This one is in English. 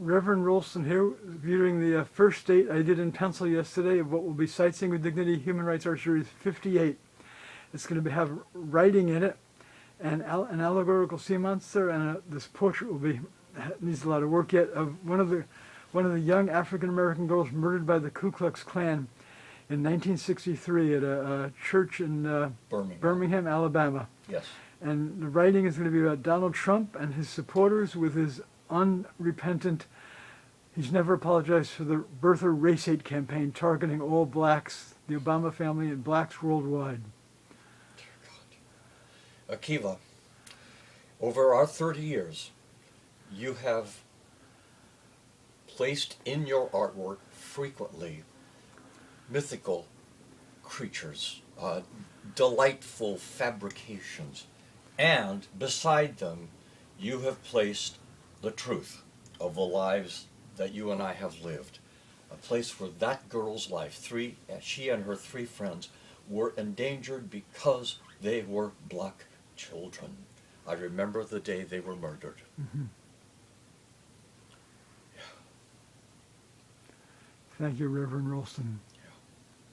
Reverend Rolston here, viewing the first date I did in pencil yesterday of what will be Sightseeing with Dignity Human Rights Art Series 58. It's going to have writing in it, and an allegorical sea monster, and this portrait needs a lot of work yet, of one of the young African American girls murdered by the Ku Klux Klan in 1963 at a church in Birmingham, Alabama. Yes. And the writing is going to be about Donald Trump and his supporters with his unrepentant, he's never apologized for the birther race hate campaign targeting all blacks, the Obama family, and blacks worldwide. Akiva, over our 30 years, you have placed in your artwork frequently mythical creatures, delightful fabrications, and beside them you have placed the truth of the lives that you and I have lived. A place where that girl's life, she and her 3 friends, were endangered because they were black children. I remember the day they were murdered. Mm-hmm. Thank you, Reverend Rolston.